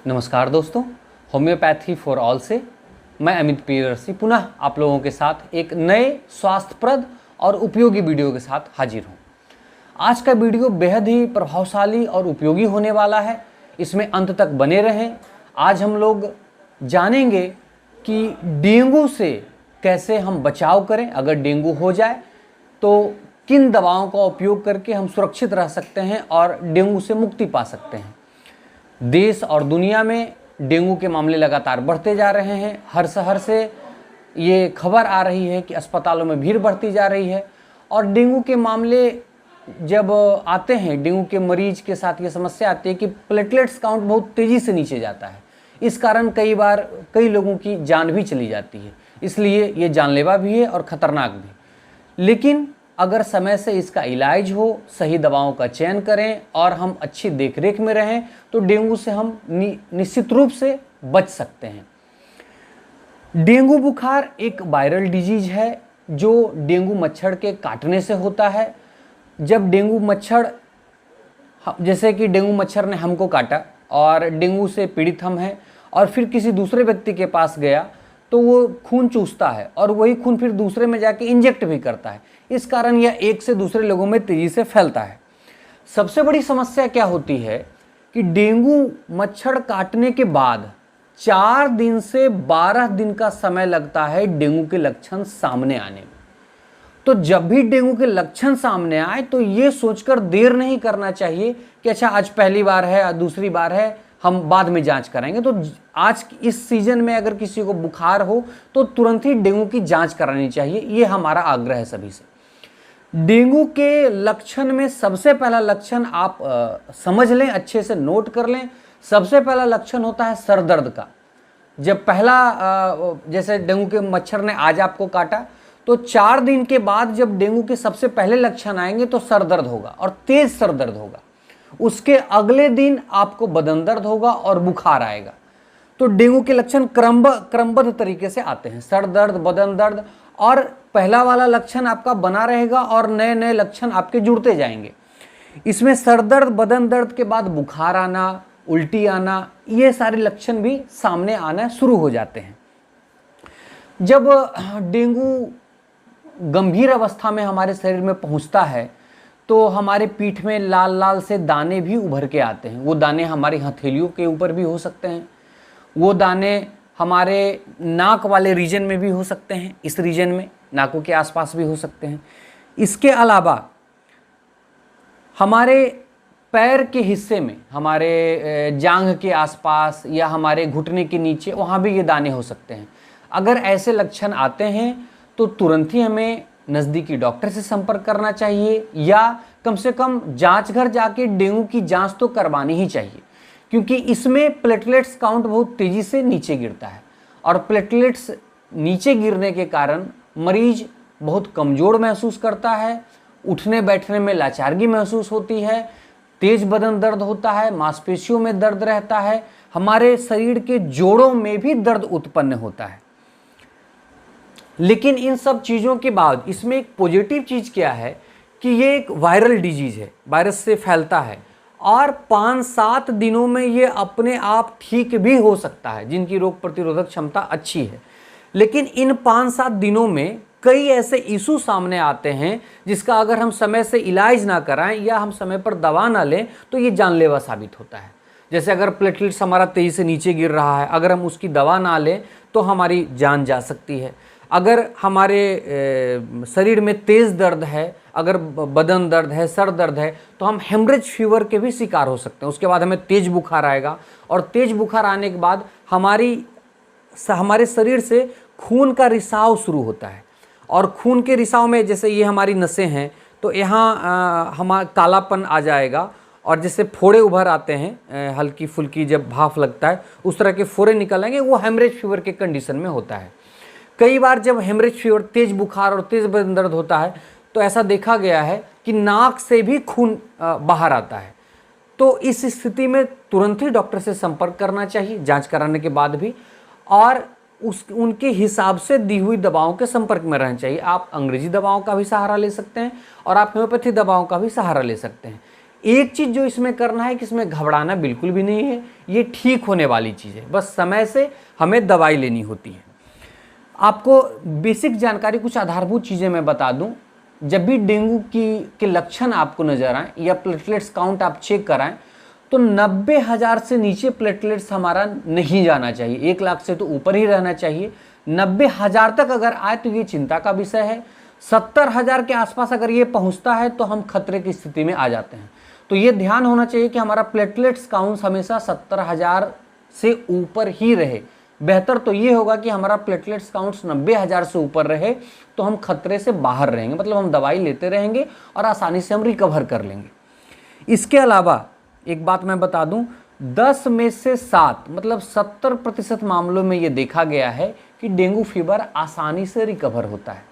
नमस्कार दोस्तों, homeopathy for all से मैं अमित प्रियदर्शी पुनः आप लोगों के साथ एक नए स्वास्थ्यप्रद और उपयोगी वीडियो के साथ हाजिर हूँ। आज का वीडियो बेहद ही प्रभावशाली और उपयोगी होने वाला है, इसमें अंत तक बने रहें। आज हम लोग जानेंगे कि डेंगू से कैसे हम बचाव करें। अगर डेंगू हो जाए तो किन दवाओं का उपयोग करके हम सुरक्षित रह सकते हैं और डेंगू से मुक्ति पा सकते हैं। देश और दुनिया में डेंगू के मामले लगातार बढ़ते जा रहे हैं। हर शहर से ये खबर आ रही है कि अस्पतालों में भीड़ बढ़ती जा रही है और डेंगू के मामले जब आते हैं, डेंगू के मरीज के साथ ये समस्या आती है कि प्लेटलेट्स काउंट बहुत तेज़ी से नीचे जाता है। इस कारण कई बार कई लोगों की जान भी चली जाती है, इसलिए ये जानलेवा भी है और ख़तरनाक भी। लेकिन अगर समय से इसका इलाज हो, सही दवाओं का चयन करें और हम अच्छी देखरेख में रहें तो डेंगू से हम निश्चित रूप से बच सकते हैं। डेंगू बुखार एक वायरल डिजीज है जो डेंगू मच्छर के काटने से होता है। जब डेंगू मच्छर, जैसे कि डेंगू मच्छर ने हमको काटा और डेंगू से पीड़ित हम हैं और फिर किसी दूसरे व्यक्ति के पास गया तो वो खून चूसता है और वही खून फिर दूसरे में जाके इंजेक्ट भी करता है। इस कारण यह एक से दूसरे लोगों में तेजी से फैलता है। सबसे बड़ी समस्या क्या होती है कि डेंगू मच्छर काटने के बाद 4 दिन से 12 दिन का समय लगता है डेंगू के लक्षण सामने आने में। तो जब भी डेंगू के लक्षण सामने आए तो ये सोचकर देर नहीं करना चाहिए कि अच्छा आज पहली बार है, दूसरी बार है, हम बाद में जांच कराएंगे। तो आज इस सीजन में अगर किसी को बुखार हो तो तुरंत ही डेंगू की जांच करानी चाहिए, ये हमारा आग्रह है सभी से। डेंगू के लक्षण में सबसे पहला लक्षण आप समझ लें, अच्छे से नोट कर लें। सबसे पहला लक्षण होता है सर दर्द का। जब पहला जैसे डेंगू के मच्छर ने आज आपको काटा तो 4 दिन के बाद जब डेंगू के सबसे पहले लक्षण आएंगे तो सर दर्द होगा और तेज सर दर्द होगा। उसके अगले दिन आपको बदन दर्द होगा और बुखार आएगा। तो डेंगू के लक्षण क्रमबद्ध तरीके से आते हैं, सर दर्द, बदन दर्द, और पहला वाला लक्षण आपका बना रहेगा और नए नए लक्षण आपके जुड़ते जाएंगे। इसमें सर दर्द, बदन दर्द के बाद बुखार आना, उल्टी आना, ये सारे लक्षण भी सामने आना शुरू हो जाते हैं। जब डेंगू गंभीर अवस्था में हमारे शरीर में पहुंचता है तो हमारे पीठ में लाल लाल से दाने भी उभर के आते हैं। वो दाने हमारी हथेलियों के ऊपर भी हो सकते हैं, वो दाने हमारे नाक वाले रीजन में भी हो सकते हैं, इस रीजन में नाकों के आसपास भी हो सकते हैं। इसके अलावा हमारे पैर के हिस्से में, हमारे जांघ के आसपास या हमारे घुटने के नीचे, वहाँ भी ये दाने हो सकते हैं। अगर ऐसे लक्षण आते हैं तो तुरंत ही हमें नज़दीकी डॉक्टर से संपर्क करना चाहिए या कम से कम जांच घर जाके डेंगू की जांच तो करवानी ही चाहिए, क्योंकि इसमें प्लेटलेट्स काउंट बहुत तेज़ी से नीचे गिरता है और प्लेटलेट्स नीचे गिरने के कारण मरीज बहुत कमज़ोर महसूस करता है, उठने बैठने में लाचारगी महसूस होती है, तेज बदन दर्द होता है, मांसपेशियों में दर्द रहता है, हमारे शरीर के जोड़ों में भी दर्द उत्पन्न होता है। लेकिन इन सब चीज़ों के बाद इसमें एक पॉजिटिव चीज़ क्या है कि ये एक वायरल डिजीज़ है, वायरस से फैलता है और 5-7 दिनों में ये अपने आप ठीक भी हो सकता है जिनकी रोग प्रतिरोधक क्षमता अच्छी है। लेकिन इन 5-7 दिनों में कई ऐसे इशू सामने आते हैं जिसका अगर हम समय से इलाज ना कराएं या हम समय पर दवा ना लें तो ये जानलेवा साबित होता है। जैसे अगर प्लेटलेट्स हमारा तेज़ी से नीचे गिर रहा है, अगर हम उसकी दवा ना लें तो हमारी जान जा सकती है। अगर हमारे शरीर में तेज़ दर्द है, अगर बदन दर्द है, सर दर्द है, तो हम हेमरेज फीवर के भी शिकार हो सकते हैं। उसके बाद हमें तेज़ बुखार आएगा और तेज़ बुखार आने के बाद हमारे शरीर से खून का रिसाव शुरू होता है और खून के रिसाव में जैसे ये हमारी नसें हैं तो यहाँ हमारा कालापन आ जाएगा और जैसे फोड़े उभर आते हैं, हल्की फुल्की जब भाप लगता है उस तरह के फोड़े निकल आएंगे, वो हेमरेज फीवर के कंडीशन में होता है। कई बार जब हेमरेज फीवर, तेज बुखार और तेज बदन दर्द होता है तो ऐसा देखा गया है कि नाक से भी खून बाहर आता है। तो इस स्थिति में तुरंत ही डॉक्टर से संपर्क करना चाहिए जांच कराने के बाद भी, और उनके हिसाब से दी हुई दवाओं के संपर्क में रहना चाहिए। आप अंग्रेजी दवाओं का भी सहारा ले सकते हैं और आप होम्योपैथी दवाओं का भी सहारा ले सकते हैं। एक चीज़ जो इसमें करना है कि इसमें घबराना बिल्कुल भी नहीं है, ये ठीक होने वाली चीज़ है, बस समय से हमें दवाई लेनी होती है। आपको बेसिक जानकारी, कुछ आधारभूत चीज़ें मैं बता दूं। जब भी डेंगू के लक्षण आपको नज़र आए या प्लेटलेट्स काउंट आप चेक कराएं तो 90,000 से नीचे प्लेटलेट्स हमारा नहीं जाना चाहिए, 1 लाख से तो ऊपर ही रहना चाहिए। 90,000 तक अगर आए तो ये चिंता का विषय है। 70,000 के आसपास अगर ये पहुंचता है तो हम खतरे की स्थिति में आ जाते हैं। तो ये ध्यान होना चाहिए कि हमारा प्लेटलेट्स काउंट हमेशा 70,000 से ऊपर ही रहे। बेहतर तो ये होगा कि हमारा प्लेटलेट्स काउंट्स 90,000 से ऊपर रहे, तो हम खतरे से बाहर रहेंगे, मतलब हम दवाई लेते रहेंगे और आसानी से हम रिकवर कर लेंगे। इसके अलावा एक बात मैं बता दूं, 10 में से 7 मतलब 70% मामलों में ये देखा गया है कि डेंगू फीवर आसानी से रिकवर होता है,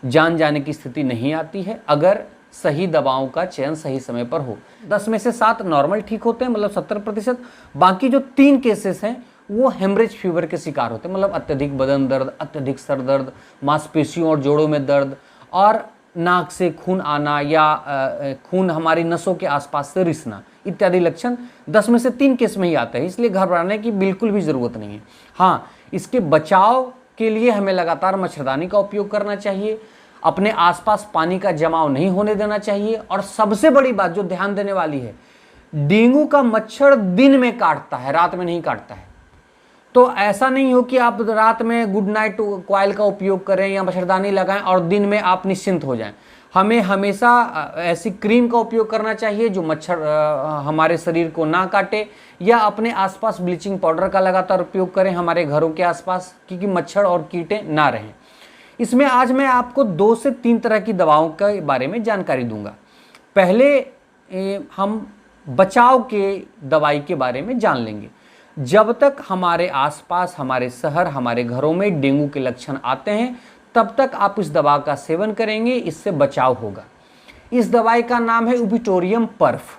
जान जाने की स्थिति नहीं आती है अगर सही दवाओं का चयन सही समय पर हो। 10 में से 7 नॉर्मल ठीक होते हैं, मतलब 70%। बाकी जो 3 केसेस हैं वो हेमरेज फीवर के शिकार होते हैं, मतलब अत्यधिक बदन दर्द, अत्यधिक सर दर्द, मांसपेशियों और जोड़ों में दर्द और नाक से खून आना या खून हमारी नसों के आसपास से रिसना इत्यादि लक्षण 10 में से 3 केस में ही आते हैं। इसलिए घबराने की बिल्कुल भी ज़रूरत नहीं है। हाँ, इसके बचाव के लिए हमें लगातार मच्छरदानी का उपयोग करना चाहिए, अपने आसपास पानी का जमाव नहीं होने देना चाहिए, और सबसे बड़ी बात जो ध्यान देने वाली है, डेंगू का मच्छर दिन में काटता है, रात में नहीं काटता है। तो ऐसा नहीं हो कि आप रात में गुड नाइट कॉइल का उपयोग करें या मच्छरदानी लगाएं और दिन में आप निश्चिंत हो जाएं। हमें हमेशा ऐसी क्रीम का उपयोग करना चाहिए जो मच्छर हमारे शरीर को ना काटे, या अपने आसपास ब्लीचिंग पाउडर का लगातार उपयोग करें हमारे घरों के आसपास, क्योंकि मच्छर और कीटे ना रहें। इसमें आज मैं आपको 2 से 3 तरह की दवाओं के बारे में जानकारी दूंगा। पहले हम बचाव के दवाई के बारे में जान लेंगे। जब तक हमारे आसपास, हमारे शहर, हमारे घरों में डेंगू के लक्षण आते हैं तब तक आप इस दवा का सेवन करेंगे, इससे बचाव होगा। इस दवाई का नाम है इपिटोरियम पर्फ।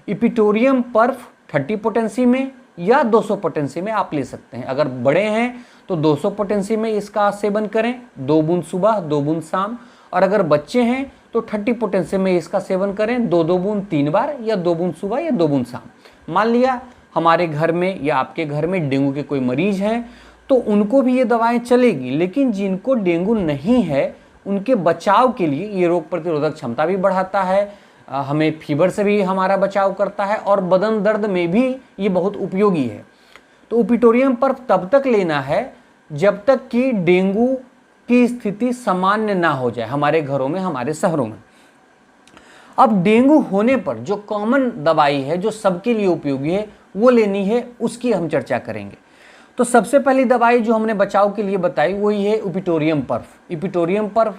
इपिटोरियम पर्फ 30 पोटेंसी में या 200 पोटेंसी में आप ले सकते हैं। अगर बड़े हैं तो 200 पोटेंसी में इसका सेवन करें, 2 बूंद सुबह 2 बूंद शाम, और अगर बच्चे हैं तो 30 पोटेंसी में इसका सेवन करें, 2-2 बूंद 3 बार, या 2 बूंद सुबह या 2 बूंद शाम। मान लिया हमारे घर में या आपके घर में डेंगू के कोई मरीज हैं तो उनको भी ये दवाएं चलेगी, लेकिन जिनको डेंगू नहीं है उनके बचाव के लिए ये रोग प्रतिरोधक क्षमता भी बढ़ाता है, हमें फीवर से भी हमारा बचाव करता है, और बदन दर्द में भी ये बहुत उपयोगी है। तो इपिटोरियम पर्फ तब तक लेना है जब तक कि डेंगू की स्थिति सामान्य ना हो जाए हमारे घरों में, हमारे शहरों में। अब डेंगू होने पर जो कॉमन दवाई है जो सबके लिए उपयोगी है वो लेनी है, उसकी हम चर्चा करेंगे। तो सबसे पहली दवाई जो हमने बचाव के लिए बताई वो ये है इपिटोरियम पर्फ। इपिटोरियम पर्फ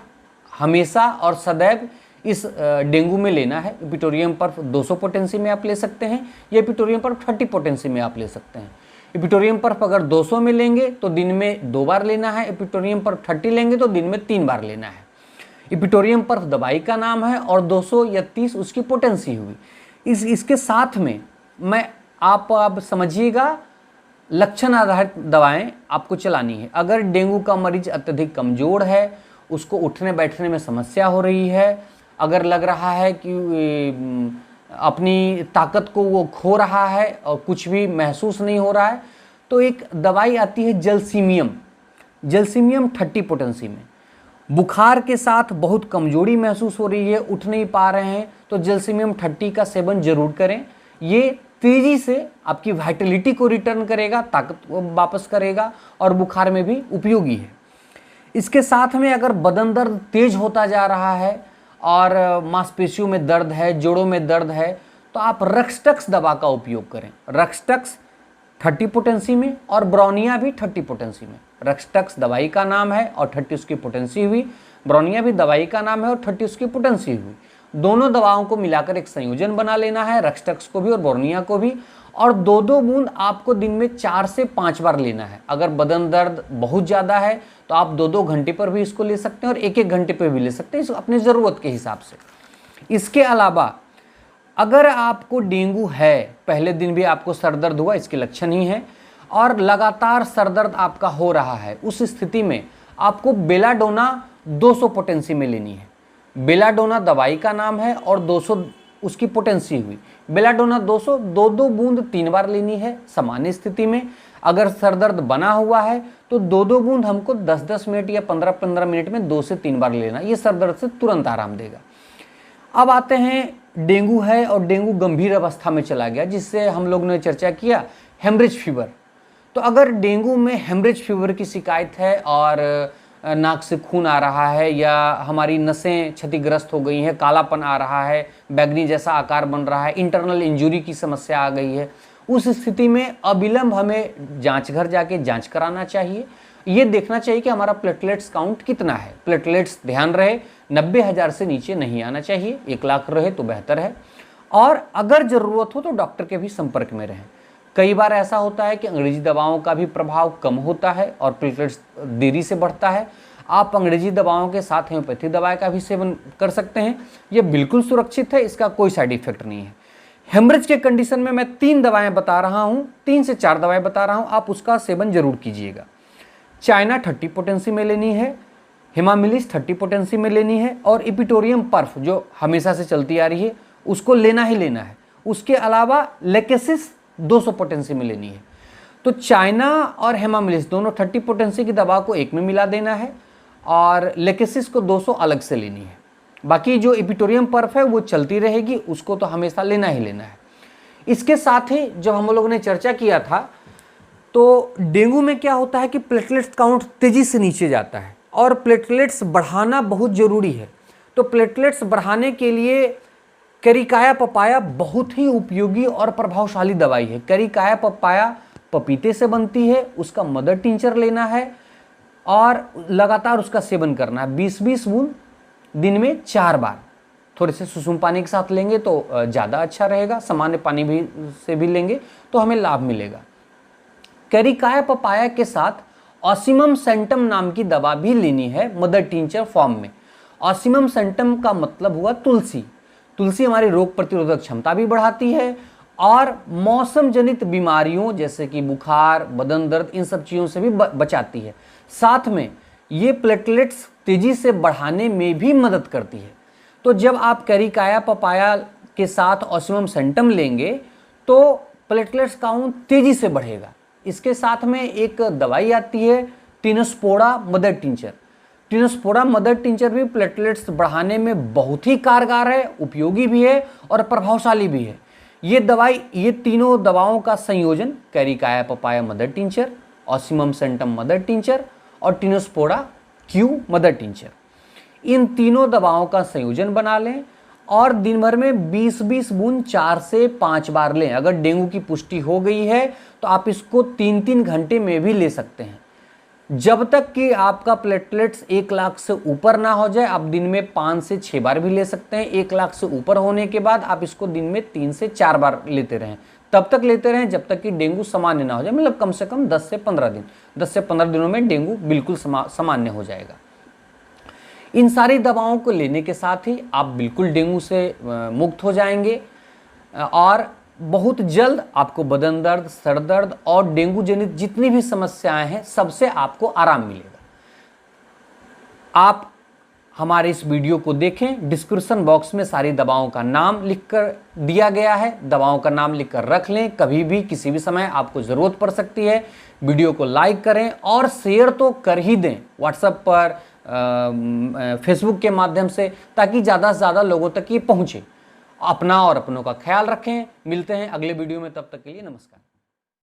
हमेशा और सदैव इस डेंगू में लेना है। इपिटोरियम पर्फ 200 पोटेंसी में आप ले सकते हैं, या इपिटोरियम पर्फ 30 पोटेंसी में आप ले सकते हैं। इपिटोरियम पर्फ अगर 200 में लेंगे तो दिन में 2 बार लेना है, इपिटोरियम पर्फ 30 लेंगे तो दिन में 3 बार लेना है। इपिटोरियम पर्फ दवाई का नाम है और 200 या 30 उसकी पोटेंसी हुई। इसके साथ में आप समझिएगा, लक्षण आधारित दवाएं आपको चलानी है। अगर डेंगू का मरीज अत्यधिक कमज़ोर है, उसको उठने बैठने में समस्या हो रही है, अगर लग रहा है कि अपनी ताकत को वो खो रहा है और कुछ भी महसूस नहीं हो रहा है, तो एक दवाई आती है जलसीमियम। जलसीमियम 30 पोटेंसी में। बुखार के साथ बहुत कमजोरी महसूस हो रही है, उठ नहीं पा रहे हैं, तो जलसीमियम 30 का सेवन जरूर करें। ये तेजी से आपकी वाइटलिटी को रिटर्न करेगा, ताकत को वापस करेगा और बुखार में भी उपयोगी है। इसके साथ में अगर बदन दर्द तेज होता जा रहा है और मांसपेशियों में दर्द है, जोड़ों में दर्द है, तो आप रक्सटक्स दवा का उपयोग करें। रक्सटक्स 30 पोटेंसी में और ब्रोनिया भी 30 पोटेंसी में। रक्सटक्स दवाई का नाम है और 30 उसकी पोटेंसी हुई, ब्रोनिया भी दवाई का नाम है और 30 उसकी पोटेंसी हुई। दोनों दवाओं को मिलाकर एक संयोजन बना लेना है, रक्सटक्स को भी और ब्रोनिया को भी, और 2-2 बूंद आपको दिन में 4 से 5 बार लेना है। अगर बदन दर्द बहुत ज़्यादा है तो आप 2-2 घंटे पर भी इसको ले सकते हैं और 1-1 घंटे पर भी ले सकते हैं, अपनी ज़रूरत के हिसाब से। इसके अलावा अगर आपको डेंगू है, पहले दिन भी आपको सर दर्द हुआ, इसके लक्षण ही हैं, और लगातार सर दर्द आपका हो रहा है, उस स्थिति में आपको बेलाडोना 200 पोटेंसी में लेनी है। बेलाडोना दवाई का नाम है और 200 उसकी पोटेंसी हुई। बेलाडोना 200 2-2 बूंद 3 बार लेनी है सामान्य स्थिति में। अगर सर दर्द बना हुआ है तो 2-2 बूंद हमको 10-10 मिनट या 15-15 मिनट में 2 से 3 बार लेना, ये सर दर्द से तुरंत आराम देगा। अब आते हैं डेंगू है और डेंगू गंभीर अवस्था में चला गया, जिससे हम लोग ने चर्चा किया हेमरेज फीवर। तो अगर डेंगू में हेमरेज फीवर की शिकायत है और नाक से खून आ रहा है या हमारी नसें क्षतिग्रस्त हो गई हैं, कालापन आ रहा है, बैगनी जैसा आकार बन रहा है, इंटरनल इंजरी की समस्या आ गई है, उस स्थिति में अविलंब हमें जांच घर जाके जांच कराना चाहिए। ये देखना चाहिए कि हमारा प्लेटलेट्स काउंट कितना है। प्लेटलेट्स ध्यान रहे 90,000 से नीचे नहीं आना चाहिए, 1 लाख रहे तो बेहतर है। और अगर ज़रूरत हो तो डॉक्टर के भी संपर्क में रहें। कई बार ऐसा होता है कि अंग्रेजी दवाओं का भी प्रभाव कम होता है और प्लेटलेट्स देरी से बढ़ता है। आप अंग्रेजी दवाओं के साथ होम्योपैथी दवाई का भी सेवन कर सकते हैं, ये बिल्कुल सुरक्षित है, इसका कोई साइड इफेक्ट नहीं है। हेमरेज के कंडीशन में मैं 3 दवाएं बता रहा हूँ, 3 से 4 दवाएं बता रहा हूँ, आप उसका सेवन जरूर कीजिएगा। चाइना 30 पोटेंसी में लेनी है, हिमामिलिस 30 पोटेंसी में लेनी है और इपिटोरियम पर्फ जो हमेशा से चलती आ रही है उसको लेना ही लेना है। उसके अलावा लेकेसिस 200 पोटेंसी में लेनी है। तो चाइना और हेमामिलिस दोनों 30 पोटेंसी की दवा को एक में मिला देना है और लेकेसिस को 200 अलग से लेनी है। बाकी जो इपिटोरियम पर्फ है वो चलती रहेगी, उसको तो हमेशा लेना ही लेना है। इसके साथ ही जब हम लोगों ने चर्चा किया था तो डेंगू में क्या होता है कि प्लेटलेट्स काउंट तेजी से नीचे जाता है और प्लेटलेट्स बढ़ाना बहुत ज़रूरी है। तो प्लेटलेट्स बढ़ाने के लिए कैरिकाया पपाया बहुत ही उपयोगी और प्रभावशाली दवाई है। कैरिकाया पपाया पपीते से बनती है, उसका मदर टिंचर लेना है और लगातार उसका सेवन करना है 20-20 बूंद दिन में 4 बार। थोड़े से सुसुम पानी के साथ लेंगे तो ज़्यादा अच्छा रहेगा, सामान्य पानी भी से भी लेंगे तो हमें लाभ मिलेगा। कैरिकाया पपाया के साथ ऑसिमम सेंटम नाम की दवा भी लेनी है मदर टिंचर फॉर्म में। ऑसिमम सेंटम का मतलब हुआ तुलसी। तुलसी हमारी रोग प्रतिरोधक क्षमता भी बढ़ाती है और मौसम जनित बीमारियों जैसे कि बुखार, बदन दर्द, इन सब चीज़ों से भी बचाती है। साथ में ये प्लेटलेट्स तेजी से बढ़ाने में भी मदद करती है। तो जब आप कैरिकाया पपाया के साथ ऑसिमम सेंटम लेंगे तो प्लेटलेट्स काउंट तेजी से बढ़ेगा। इसके साथ में एक दवाई आती है Tinospora mother tincture. Tinospora mother tincture भी प्लेटलेट्स बढ़ाने में बहुत ही कारगर है, उपयोगी भी है और प्रभावशाली भी है। ये तीनों दवाओं का संयोजन carica papaya mother tincture, ocimum sanctum mother tincture और टिनोस्पोरा क्यू मदर टिंचर, इन तीनों दवाओं का संयोजन बना लें और दिन भर में 20-20 बूंद 4 से 5 बार लें। अगर डेंगू की पुष्टि हो गई है तो आप इसको 3-3 घंटे में भी ले सकते हैं। जब तक कि आपका प्लेटलेट्स 1 लाख से ऊपर ना हो जाए आप दिन में 5 से 6 बार भी ले सकते हैं। 1 लाख से ऊपर होने के बाद आप इसको दिन में 3 से 4 बार लेते रहें। तब तक लेते रहें जब तक कि डेंगू सामान्य ना हो जाए, मतलब कम से कम 10 से 15 दिन। 10 से 15 दिनों में डेंगू बिल्कुल सामान्य हो जाएगा। इन सारी दवाओं को लेने के साथ ही आप बिल्कुल डेंगू से मुक्त हो जाएंगे और बहुत जल्द आपको बदन दर्द, सर दर्द और डेंगू जनित जितनी भी समस्याएं हैं सबसे आपको आराम मिलेगा। आप हमारे इस वीडियो को देखें, डिस्क्रिप्शन बॉक्स में सारी दवाओं का नाम लिखकर दिया गया है। दवाओं का नाम लिखकर रख लें, कभी भी किसी भी समय आपको ज़रूरत पड़ सकती है। वीडियो को लाइक करें और शेयर तो कर ही दें व्हाट्सएप पर, फेसबुक के माध्यम से, ताकि ज़्यादा से ज़्यादा लोगों तक ये पहुँचे। अपना और अपनों का ख्याल रखें। मिलते हैं अगले वीडियो में, तब तक के लिए नमस्कार।